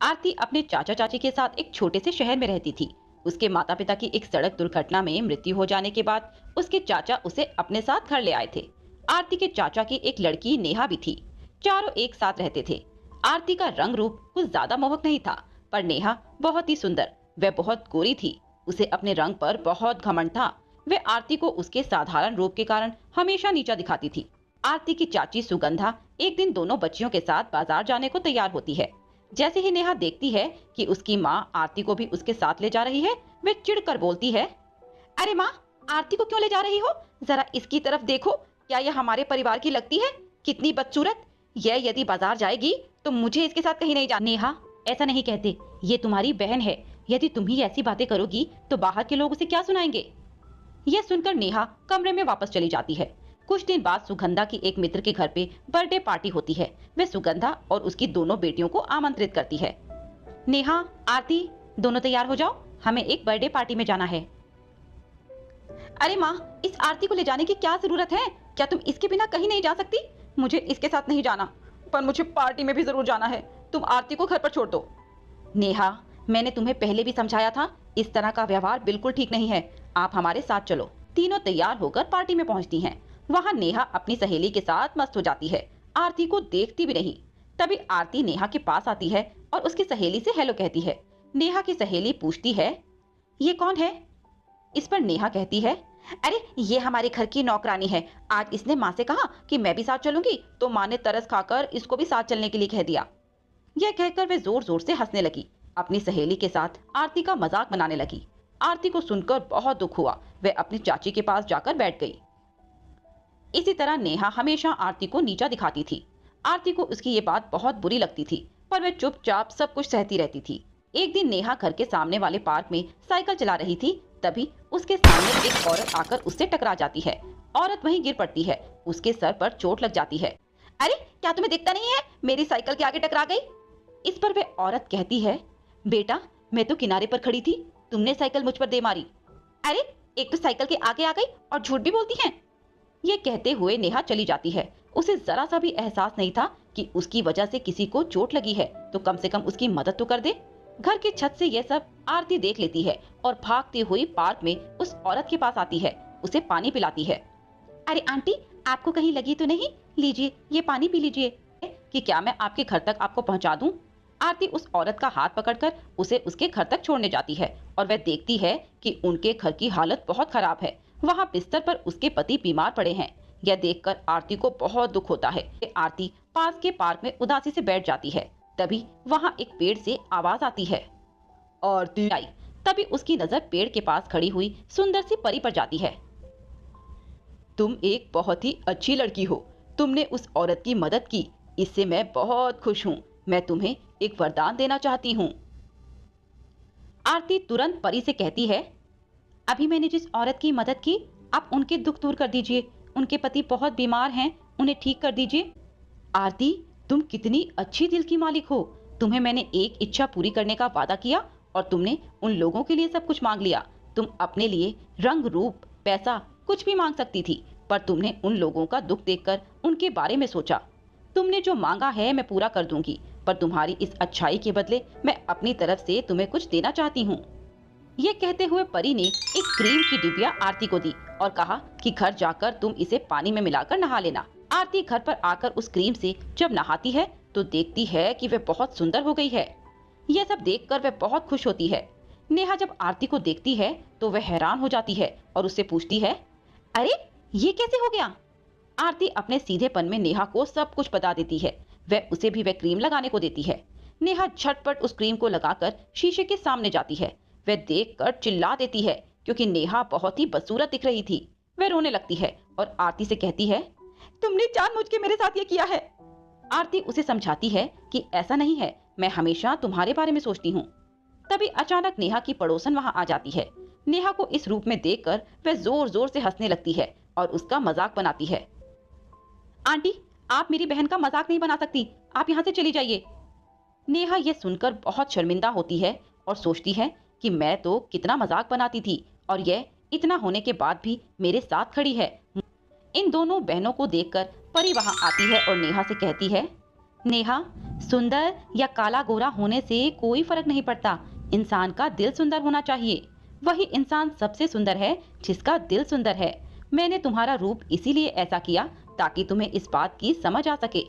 आरती अपने चाचा चाची के साथ एक छोटे से शहर में रहती थी। उसके माता पिता की एक सड़क दुर्घटना में मृत्यु हो जाने के बाद उसके चाचा उसे अपने साथ घर ले आए थे। आरती के चाचा की एक लड़की नेहा भी थी। चारों एक साथ रहते थे। आरती का रंग रूप कुछ ज्यादा मोहक नहीं था, पर नेहा बहुत ही सुंदर, वह बहुत गोरी थी। उसे अपने रंग पर बहुत घमंड था। वह आरती को उसके साधारण रूप के कारण हमेशा नीचा दिखाती थी। आरती की चाची सुगंधा एक दिन दोनों बच्चियों के साथ बाजार जाने को तैयार होती है। जैसे ही नेहा देखती है कि उसकी माँ आरती को भी उसके साथ ले जा रही है, वह चिढ़कर बोलती है, अरे माँ, आरती को क्यों ले जा रही हो? जरा इसकी तरफ देखो, क्या यह हमारे परिवार की लगती है? कितनी बदसूरत! यह यदि बाजार जाएगी तो मुझे इसके साथ कहीं नहीं जाना। नेहा, ऐसा नहीं कहते, ये तुम्हारी बहन है। यदि तुम ही ऐसी बातें करोगी तो बाहर के लोग उसे क्या सुनाएंगे? यह सुनकर नेहा कमरे में वापस चली जाती है। कुछ दिन बाद सुगंधा की एक मित्र के घर पे बर्थडे पार्टी होती है। वह सुगंधा और उसकी दोनों बेटियों को आमंत्रित करती है। नेहा, आरती, दोनों तैयार हो जाओ, हमें एक बर्थडे पार्टी में जाना है। अरे माँ, इस आरती को ले जाने की क्या जरूरत है? क्या तुम इसके बिना कहीं नहीं जा सकती? मुझे इसके साथ नहीं जाना, पर मुझे पार्टी में भी जरूर जाना है। तुम आरती को घर पर छोड़ दो। नेहा, मैंने तुम्हें पहले भी समझाया था, इस तरह का व्यवहार बिल्कुल ठीक नहीं है। आप हमारे साथ चलो। तीनों तैयार होकर पार्टी में पहुंचती हैं। वहां नेहा अपनी सहेली के साथ मस्त हो जाती है, आरती को देखती भी नहीं। तभी आरती नेहा के पास आती है और उसकी सहेली से हेलो कहती है। नेहा की सहेली पूछती है, ये कौन है? इस पर नेहा कहती है, अरे ये हमारे घर की नौकरानी है। आज इसने माँ से कहा कि मैं भी साथ चलूंगी, तो माँ ने तरस खाकर इसको भी साथ चलने के लिए कह दिया। यह कहकर वे जोर जोर से हंसने लगी। अपनी सहेली के साथ आरती का मजाक बनाने लगी। आरती को सुनकर बहुत दुख हुआ। वह अपनी चाची के पास जाकर बैठ गई। इसी तरह नेहा हमेशा आरती को नीचा दिखाती थी। आरती को उसकी ये बात बहुत बुरी लगती थी, पर वह चुपचाप सब कुछ सहती रहती थी। एक दिन नेहा घर के सामने वाले पार्क में साइकिल चला रही थी। तभी उसके सामने एक औरत आकर उससे टकरा जाती है। औरत वहीं गिर पड़ती है। उसके सर पर चोट लग जाती है। अरे, क्या तुम्हें दिखता नहीं है? मेरी साइकिल के आगे टकरा गई। इस पर वह औरत कहती है, बेटा, मैं तो किनारे पर खड़ी थी, तुमने साइकिल मुझ पर दे मारी। अरे, एक तो साइकिल के आगे आ गई और झूठ भी बोलती है। ये कहते हुए नेहा चली जाती है। उसे जरा सा भी एहसास नहीं था कि उसकी वजह से किसी को चोट लगी है, तो कम से कम उसकी मदद तो कर दे। घर की छत से यह सब आरती देख लेती है और भागती हुई पार्क में उस औरत के पास आती है। उसे पानी पिलाती है। अरे आंटी, आपको कहीं लगी तो नहीं? लीजिए, ये पानी पी लीजिए। कि क्या मैं आपके घर तक आपको पहुंचा दूं? आरती उस औरत का हाथ पकड़कर उसे उसके घर तक छोड़ने जाती है और वह देखती है कि उनके घर की हालत बहुत खराब है। वहां बिस्तर पर उसके पति बीमार पड़े हैं। यह देखकर आरती को बहुत दुख होता है। आरती पास के पार्क में उदासी से बैठ जाती है। तभी वहां एक पेड़ से आवाज आती है, आरती आई। तभी उसकी नजर पेड़ के पास खड़ी हुई सुंदर सी परी पर जाती है। तुम एक बहुत ही अच्छी लड़की हो। तुमने उस औरत की मदद की, इससे मैं बहुत खुश हूँ। मैं तुम्हें एक वरदान देना चाहती हूँ। आरती तुरंत परी से कहती है, अभी मैंने जिस औरत की मदद की, आप उनके दुख दूर कर दीजिए। उनके पति बहुत बीमार हैं, उन्हें ठीक कर दीजिए। आरती, तुम कितनी अच्छी दिल की मालिक हो। तुम्हें मैंने एक इच्छा पूरी करने का वादा किया और तुमने उन लोगों के लिए सब कुछ मांग लिया। तुम अपने लिए रंग रूप पैसा कुछ भी मांग सकती थी, पर तुमने उन लोगों का दुख देखकर उनके बारे में सोचा। तुमने जो मांगा है मैं पूरा कर दूंगी, पर तुम्हारी इस अच्छाई के बदले मैं अपनी तरफ से तुम्हें कुछ देना चाहती हूँ। ये कहते हुए परी ने एक क्रीम की डिबिया आरती को दी और कहा कि घर जाकर तुम इसे पानी में मिलाकर नहा लेना। आरती घर पर आकर उस क्रीम से जब नहाती है तो देखती है कि वह बहुत सुंदर हो गई है। यह सब देखकर वह बहुत खुश होती है। नेहा जब आरती को देखती है तो वह हैरान हो जाती है और उससे पूछती है, अरे, ये कैसे हो गया? आरती अपने सीधेपन में नेहा को सब कुछ बता देती है। उसे भी वह क्रीम लगाने को देती है। नेहा झटपट उस क्रीम को लगाकर शीशे के सामने जाती है। वह देखकर चिल्ला देती है, क्योंकि नेहा बहुत ही बदसूरत दिख रही थी। वह रोने लगती है और आरती से कहती है, तुमने जानबूझ के मेरे साथ ये किया है। आरती उसे समझाती है कि ऐसा नहीं है, मैं हमेशा तुम्हारे बारे में सोचती हूँ। तभी अचानक नेहा की पड़ोसन वहां आ जाती है। नेहा को इस रूप में देखकर वह जोर जोर से हंसने लगती है और उसका मजाक बनाती है। आंटी, आप मेरी बहन का मजाक नहीं बना सकती, आप यहाँ से चली जाइए। नेहा यह सुनकर बहुत शर्मिंदा होती है और सोचती है कि मैं तो कितना मजाक बनाती थी और यह इतना होने के बाद भी मेरे साथ खड़ी है। इन दोनों बहनों को देखकर परी वहां आती है और नेहा से कहती है, नेहा, सुंदर या काला गोरा होने से कोई फर्क नहीं पड़ता। इंसान का दिल सुंदर होना चाहिए। वही इंसान सबसे सुंदर है जिसका दिल सुंदर है। मैंने तुम्हारा रूप इसीलिए ऐसा किया ताकि तुम्हें इस बात की समझ आ सके।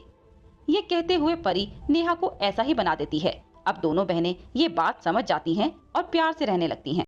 ये कहते हुए परी नेहा को ऐसा ही बना देती है। अब दोनों बहनें ये बात समझ जाती हैं और प्यार से रहने लगती हैं।